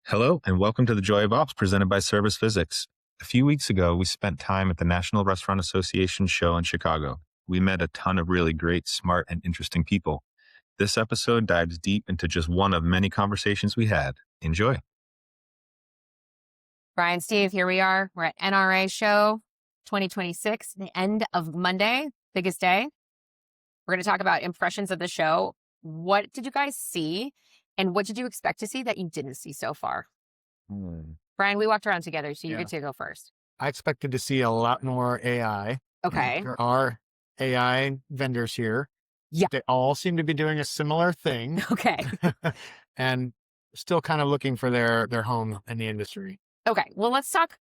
Hello, and welcome to the Joy of Ops presented by Service Physics. A few weeks ago, we spent time at the National Restaurant Association show in Chicago. We met a ton of really great, smart, and interesting people. This episode dives deep into just one of many conversations we had. Enjoy. Brian, Steve, here we are. We're at NRA show 2026, the end of Monday, biggest day. We're going to talk about impressions of the show. What did you guys see? And what did you expect to see that you didn't see so far? Brian, we walked around together, so you get to go first. I expected to see a lot more AI. Okay. There are AI vendors here. Yeah. They all seem to be doing a similar thing. Okay. And still kind of looking for their home in the industry. Okay. Well, let's talk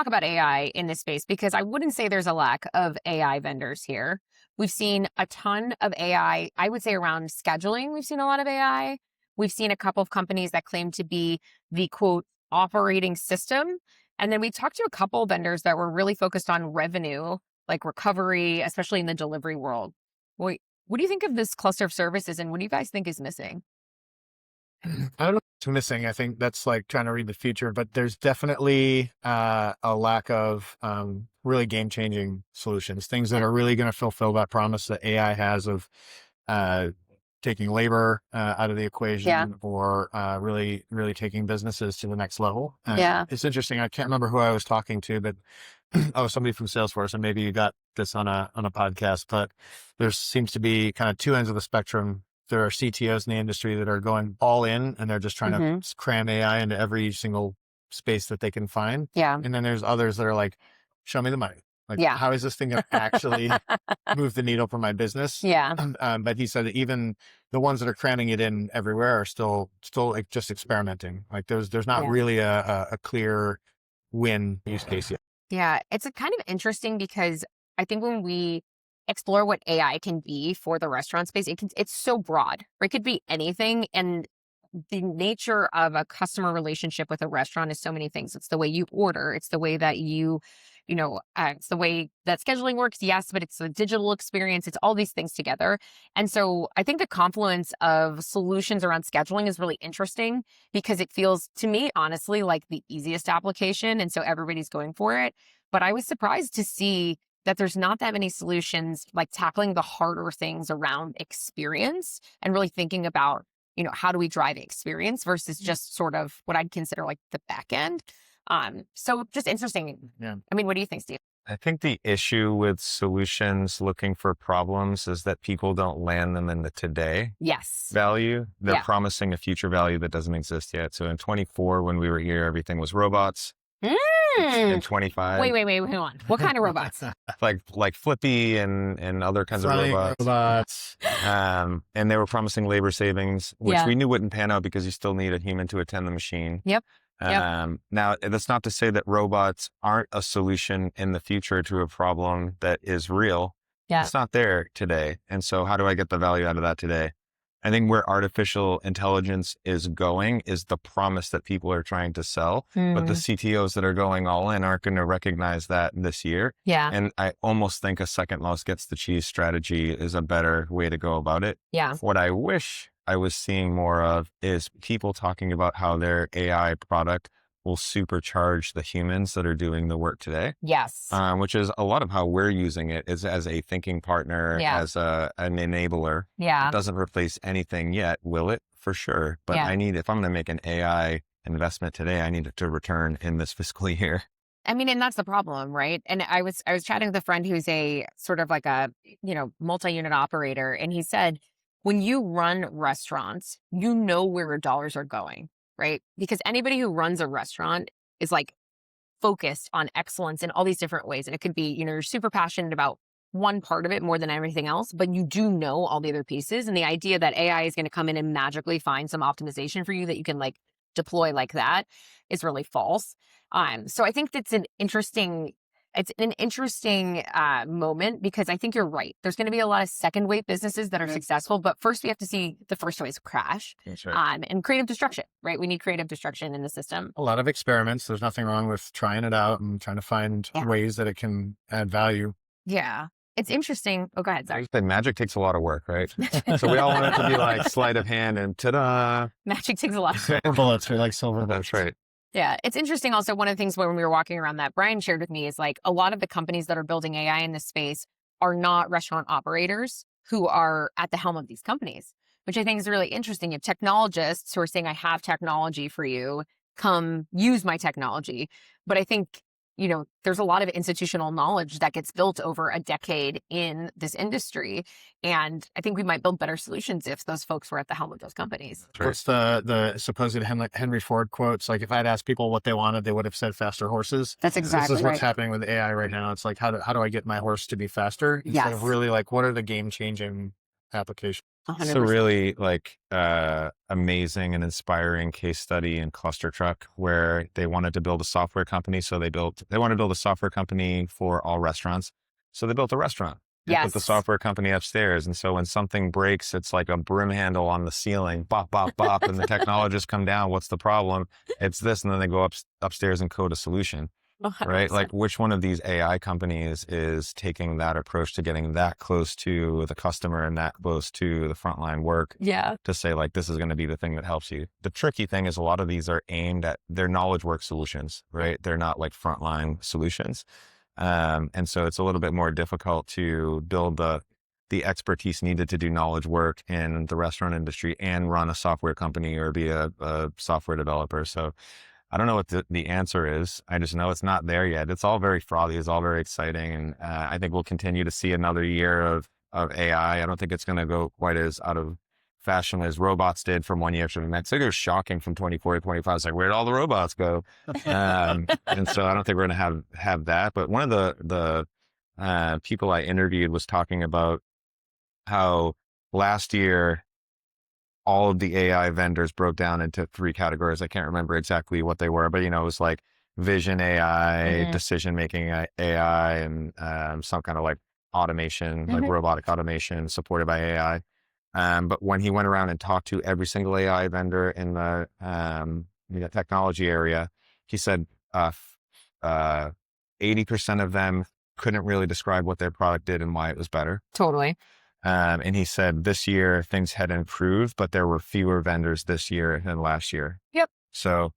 about AI in this space, because I wouldn't say there's a lack of AI vendors here. We've seen a ton of AI, I would say around scheduling. We've seen a lot of AI. We've seen a couple of companies that claim to be the quote operating system. And then we talked to a couple of vendors that were really focused on revenue, like recovery, especially in the delivery world. Wait, what do you think of this cluster of services, and what do you guys think is missing? I don't know what's missing. I think that's like trying to read the future, but there's definitely a lack of really game-changing solutions, things that are really going to fulfill that promise that AI has of taking labor out of the equation, or really, really taking businesses to the next level. It's interesting. I can't remember who I was talking to, but somebody from Salesforce, and maybe you got this on a podcast, but there seems to be kind of two ends of the spectrum. There are CTOs in the industry that are going all in, and they're just trying to cram AI into every single space that they can find. Yeah. And then there's others that are like, show me the money. Like, how is this thing going to actually move the needle for my business? Yeah. But he said that even the ones that are cramming it in everywhere are still like just experimenting. Like there's not really a clear win use case yet. Yeah. It's a kind of interesting, because I think when we explore what AI can be for the restaurant space, it's so broad. It could be anything. And the nature of a customer relationship with a restaurant is so many things. It's the way you order. It's the way that it's the way that scheduling works. Yes, but it's the digital experience. It's all these things together. And so I think the confluence of solutions around scheduling is really interesting, because it feels to me, honestly, like the easiest application. And so everybody's going for it. But I was surprised to see that there's not that many solutions like tackling the harder things around experience and really thinking about, how do we drive experience versus just sort of what I'd consider like the back end. So just interesting. Yeah. I mean, what do you think, Steve? I think the issue with solutions looking for problems is that people don't land them in the today value. They're promising a future value that doesn't exist yet. So in 24, when we were here, everything was robots. In 25. Wait, hold on. What kind of robots? like Flippy and other kinds of robots. And they were promising labor savings, which we knew wouldn't pan out because you still need a human to attend the machine. Yep. Now, that's not to say that robots aren't a solution in the future to a problem that is real. Yeah. It's not there today. And so how do I get the value out of that today? I think where artificial intelligence is going is the promise that people are trying to sell, but the CTOs that are going all in aren't going to recognize that this year. Yeah. And I almost think a second loss gets the cheese strategy is a better way to go about it. Yeah. What I wish I was seeing more of is people talking about how their AI product will supercharge the humans that are doing the work today. Yes. Which is a lot of how we're using it, is as a thinking partner, as an enabler. Yeah. It doesn't replace anything yet, will it? For sure. But if I'm going to make an AI investment today, I need it to return in this fiscal year. I mean, and that's the problem, right? And I was chatting with a friend who's a sort of like a, multi-unit operator. And he said, when you run restaurants, you know where your dollars are going. Right? Because anybody who runs a restaurant is like focused on excellence in all these different ways. And it could be, you're super passionate about one part of it more than everything else, but you do know all the other pieces. And the idea that AI is going to come in and magically find some optimization for you that you can like deploy like that is really false. So I think that's an interesting moment, because I think you're right. There's going to be a lot of second wave businesses that are successful, but first we have to see the first waves crash. That's right. And creative destruction, right? We need creative destruction in the system. A lot of experiments. There's nothing wrong with trying it out and trying to find ways that it can add value. Yeah. It's interesting. Oh, go ahead. Sorry. Magic takes a lot of work, right? So we all want it to be like sleight of hand and ta-da. Magic takes a lot. Silver bullets are like silver bullets. That's right. Yeah. It's interesting. Also, one of the things when we were walking around that Brian shared with me is like a lot of the companies that are building AI in this space are not restaurant operators who are at the helm of these companies, which I think is really interesting. You have technologists who are saying, I have technology for you, come use my technology. But I think, there's a lot of institutional knowledge that gets built over a decade in this industry. And I think we might build better solutions if those folks were at the helm of those companies. Right. What's the supposed Henry Ford quotes? Like if I'd asked people what they wanted, they would have said faster horses. That's exactly This is what's right. happening with AI right now. It's like, how do I get my horse to be faster? Instead of really like, what are the game-changing applications? 100%. It's a really amazing and inspiring case study in Cluster Truck where they wanted to build a software company. So they want to build a software company for all restaurants. So they built a restaurant. They put the software company upstairs. And so when something breaks, it's like a broom handle on the ceiling, bop, bop, bop. And the technologists come down. What's the problem? It's this. And then they go upstairs and code a solution. 100%. Right? Like which one of these AI companies is taking that approach to getting that close to the customer and that close to the frontline work to say like, this is going to be the thing that helps you. The tricky thing is a lot of these are aimed at their knowledge work solutions, right? They're not like frontline solutions. And so it's a little bit more difficult to build the expertise needed to do knowledge work in the restaurant industry and run a software company or be a software developer. So I don't know what the answer is. I just know it's not there yet. It's all very frothy. It's all very exciting. And I think we'll continue to see another year of AI. I don't think it's going to go quite as out of fashion as robots did from one year to the next. It was shocking from 24 to 25. It's like, where'd all the robots go? And so I don't think we're going to have that. But one of the people I interviewed was talking about how last year, all of the AI vendors broke down into 3 categories. I can't remember exactly what they were, but it was like vision AI, decision-making AI, and some kind of like automation, like robotic automation supported by AI. But when he went around and talked to every single AI vendor in the technology area, he said 80% of them couldn't really describe what their product did and why it was better. Totally. And he said this year things had improved, but there were fewer vendors this year than last year. Yep. So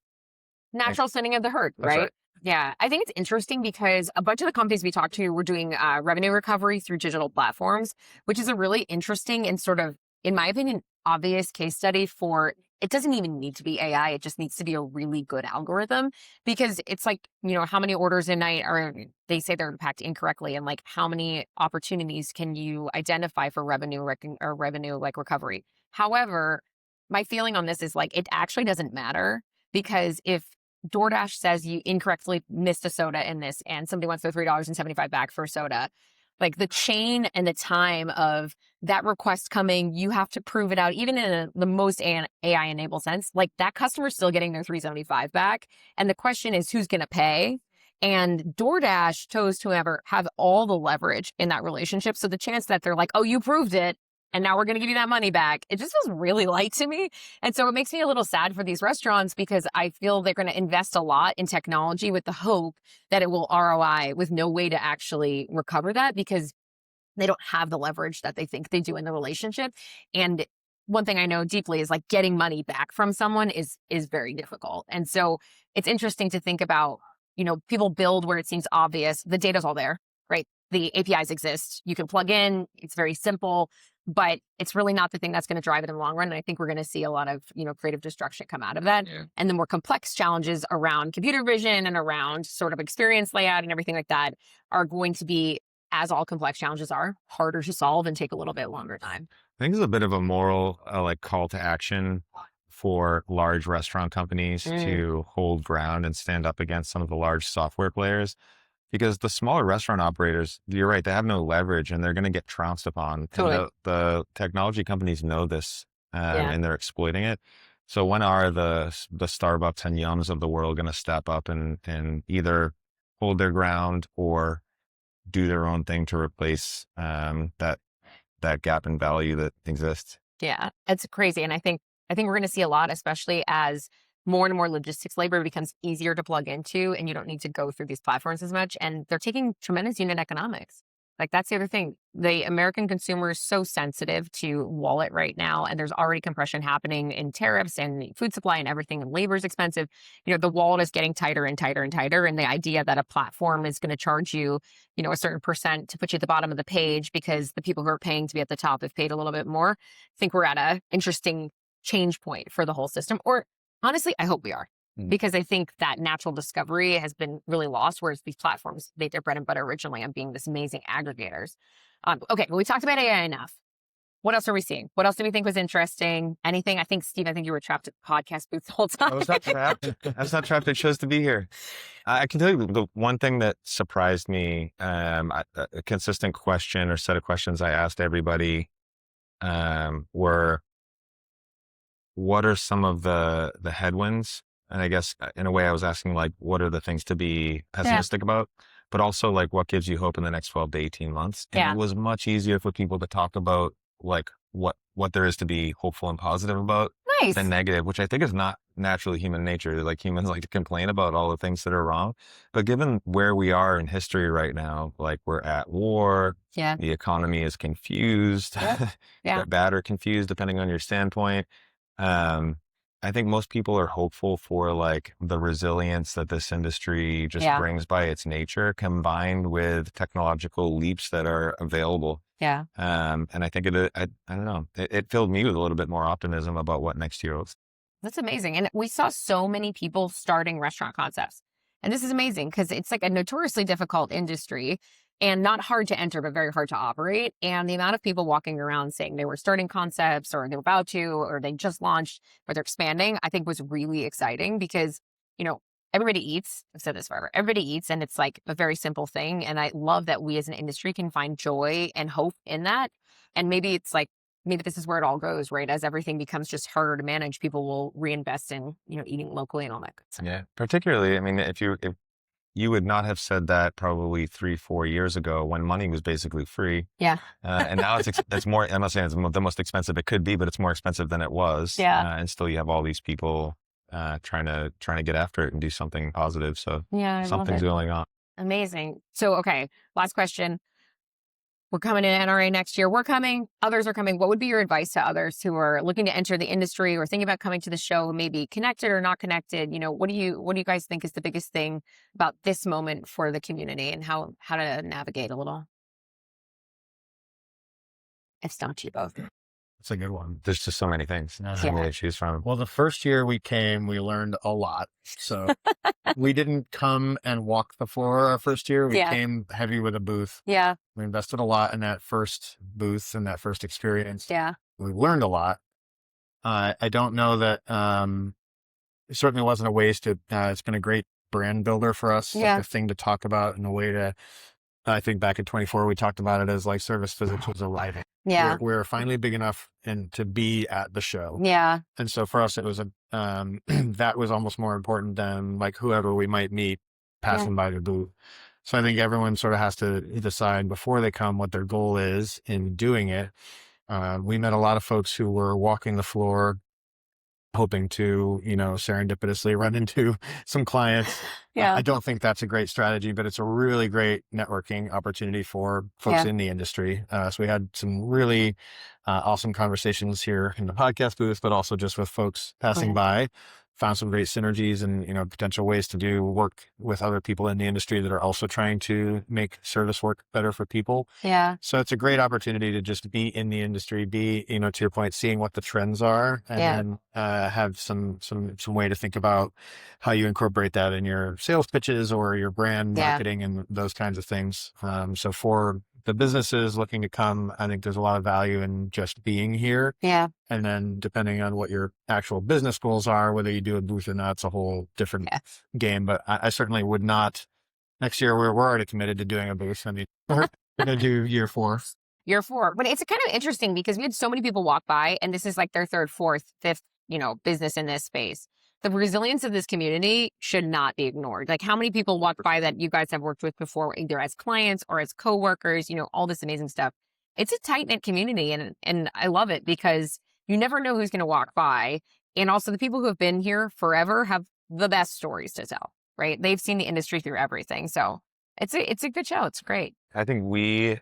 natural thinning of the herd, right? Yeah. I think it's interesting because a bunch of the companies we talked to were doing revenue recovery through digital platforms, which is a really interesting and sort of, in my opinion, obvious case study for it doesn't even need to be AI. It just needs to be a really good algorithm because it's like, how many orders a night are, they say they're packed incorrectly and like how many opportunities can you identify for revenue recovery. However, my feeling on this is like, it actually doesn't matter because if DoorDash says you incorrectly missed a soda in this and somebody wants their $3.75 back for a soda, like the chain and the time of that request coming, you have to prove it out, even in the most AI-enabled sense. Like that customer's still getting their $3.75 back. And the question is, who's going to pay? And DoorDash, Toast, whoever, have all the leverage in that relationship. So the chance that they're like, oh, you proved it, and now we're going to give you that money back, it just feels really light to me. And so it makes me a little sad for these restaurants because I feel they're going to invest a lot in technology with the hope that it will ROI with no way to actually recover that because they don't have the leverage that they think they do in the relationship. And one thing I know deeply is like getting money back from someone is very difficult. And so it's interesting to think about, people build where it seems obvious. The data's all there, right? The APIs exist. You can plug in. It's very simple. But it's really not the thing that's going to drive it in the long run. And I think we're going to see a lot of, creative destruction come out of that. Yeah. And the more complex challenges around computer vision and around sort of experience layout and everything like that are going to be, as all complex challenges are, harder to solve and take a little bit longer time. I think it's a bit of a moral call to action for large restaurant companies to hold ground and stand up against some of the large software players. Because the smaller restaurant operators, you're right, they have no leverage and they're going to get trounced upon. Totally. And the technology companies know this and they're exploiting it. So when are the Starbucks and Yums of the world going to step up and either hold their ground or do their own thing to replace that gap in value that exists? Yeah, it's crazy. And I think we're going to see a lot, especially as more and more logistics labor becomes easier to plug into and you don't need to go through these platforms as much. And they're taking tremendous unit economics. Like that's the other thing. The American consumer is so sensitive to wallet right now, and there's already compression happening in tariffs and food supply and everything, and labor is expensive. The wallet is getting tighter and tighter and tighter. And the idea that a platform is going to charge you, a certain percent to put you at the bottom of the page because the people who are paying to be at the top have paid a little bit more. I think we're at a interesting change point for the whole system. Or honestly, I hope we are. Because I think that natural discovery has been really lost, whereas these platforms, made their bread and butter originally on being this amazing aggregators. Okay, well, we talked about AI enough. What else are we seeing? What else do we think was interesting? Anything? I think, Steve, you were trapped at the podcast booth the whole time. I was not trapped. I was not trapped. I chose to be here. I can tell you the one thing that surprised me, a consistent question or set of questions I asked everybody were, what are some of the headwinds? And I guess in a way I was asking, like, what are the things to be pessimistic about, but also like what gives you hope in the next 12 to 18 months? And it was much easier for people to talk about like what there is to be hopeful and positive about than negative, which I think is not naturally human nature. Like humans like to complain about all the things that are wrong. But given where we are in history right now, like we're at war, the economy is confused, bad or confused, depending on your standpoint. I think most people are hopeful for like the resilience that this industry just brings by its nature, combined with technological leaps that are available. Yeah. And I think I don't know, it filled me with a little bit more optimism about what next year holds. That's amazing. And we saw so many people starting restaurant concepts. And this is amazing because it's like a notoriously difficult industry and not hard to enter, but very hard to operate. And the amount of people walking around saying they were starting concepts or they were about to, or they just launched, or they're expanding, I think was really exciting because, everybody eats. I've said this forever. Everybody eats, and it's like a very simple thing. And I love that we as an industry can find joy and hope in that. And maybe it's like, maybe this is where it all goes, right? As everything becomes just harder to manage, people will reinvest in, eating locally and all that good stuff. Yeah. Particularly, I mean, if you would not have said that probably 3-4 years ago when money was basically free. Yeah. And now it's more, I'm not saying it's the most expensive it could be, but it's more expensive than it was. Yeah. And still you have all these people trying to get after it and do something positive. So something's going on. Amazing. So, okay, last question. We're coming to NRA next year. We're coming. Others are coming. What would be your advice to others who are looking to enter the industry or thinking about coming to the show, maybe connected or not connected? What do you guys think is the biggest thing about this moment for the community and how to navigate a little? I've stumped you both. It's a good one. There's just so many things to choose from. Well, the first year we came, we learned a lot. So we didn't come and walk the floor our first year. We came heavy with a booth. Yeah. We invested a lot in that first booth and that first experience. Yeah. We learned a lot. I don't know that it certainly wasn't a waste. It's been a great brand builder for us. Like a thing to talk about in a way to, I think back in 24, we talked about it as like Service Physics was arriving. Yeah. We're finally big enough to be at the show. Yeah. And so for us, it was that was almost more important than like whoever we might meet passing by the booth. So I think everyone sort of has to decide before they come what their goal is in doing it. We met a lot of folks who were walking the floor, hoping to, serendipitously run into some clients. I don't think that's a great strategy, but it's a really great networking opportunity for folks in the industry. So we had some really awesome conversations here in the podcast booth, but also just with folks passing by. Found some great synergies and, potential ways to do work with other people in the industry that are also trying to make service work better for people. Yeah. So it's a great opportunity to just be in the industry, be, to your point, seeing what the trends are and then have some way to think about how you incorporate that in your sales pitches or your brand marketing and those kinds of things. So for the businesses looking to come, I think there's a lot of value in just being here. Yeah. And then depending on what your actual business goals are, whether you do a booth or not, it's a whole different game. But I certainly would not. Next year, we're already committed to doing a booth. I mean, we're going to do year 4. Year 4. But it's kind of interesting because we had so many people walk by and this is like their 3rd, 4th, 5th, business in this space. The resilience of this community should not be ignored. Like how many people walk by that you guys have worked with before, either as clients or as coworkers, all this amazing stuff. It's a tight-knit community and I love it because you never know who's going to walk by. And also the people who have been here forever have the best stories to tell, right? They've seen the industry through everything. So It's a good show. It's great. I think we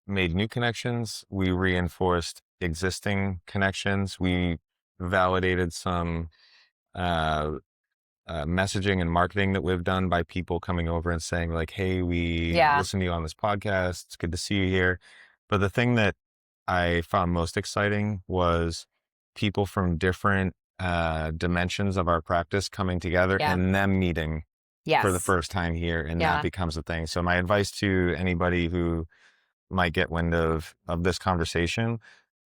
made new connections. We reinforced existing connections. We validated some messaging and marketing that we've done by people coming over and saying like, hey, we listen to you on this podcast. It's good to see you here. But the thing that I found most exciting was people from different dimensions of our practice coming together and them meeting for the first time here. And that becomes a thing. So my advice to anybody who might get wind of this conversation,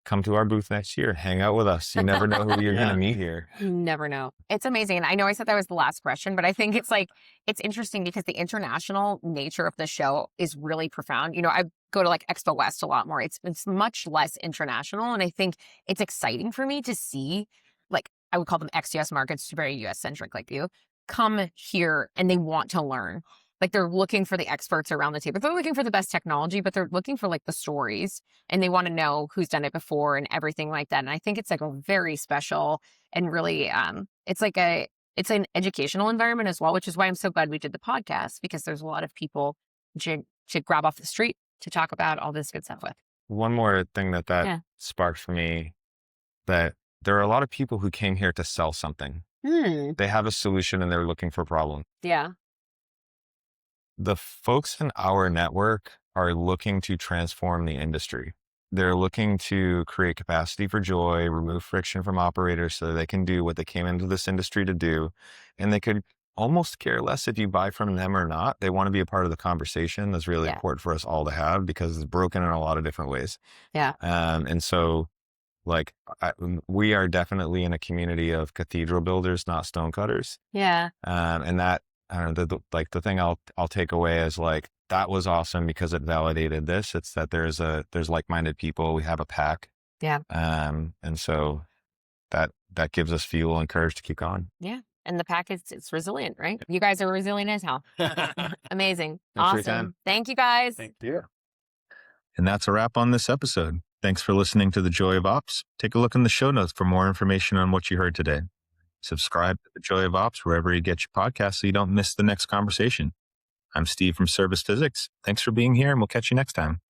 come to our booth next year, hang out with us. You never know who you're going to meet here. You never know. It's amazing. And I know I said that was the last question, but I think it's like, it's interesting because the international nature of the show is really profound. You know, I go to like Expo West a lot more. It's much less international. And I think it's exciting for me to see, like, I would call them ex-US markets, very US centric like you, come here and they want to learn. Like they're looking for the experts around the table. They're looking for the best technology, but they're looking for like the stories and they want to know who's done it before and everything like that. And I think it's like a very special and really, it's an educational environment as well, which is why I'm so glad we did the podcast, because there's a lot of people to grab off the street to talk about all this good stuff with. One more thing that sparked for me, that there are a lot of people who came here to sell something. They have a solution and they're looking for a problem. Yeah. The folks in our network are looking to transform the industry. They're looking to create capacity for joy, remove friction from operators so that they can do what they came into this industry to do. And they could almost care less if you buy from them or not. They want to be a part of the conversation. That's really important for us all to have, because it's broken in a lot of different ways. Yeah. And so like we are definitely in a community of cathedral builders, not stone cutters. Yeah. And that, I don't know, the thing I'll take away is like, that was awesome because it validated this. It's that there's like-minded people. We have a pack. Yeah. And so that gives us fuel and courage to keep going. Yeah. And the pack it's resilient, right? You guys are resilient as hell. Amazing. Thanks for your Awesome. time. Thank you guys. Thank you. And that's a wrap on this episode. Thanks for listening to The Joy of Ops. Take a look in the show notes for more information on what you heard today. Subscribe to The Joy of Ops wherever you get your podcasts so you don't miss the next conversation. I'm Steve from Service Physics. Thanks for being here, and we'll catch you next time.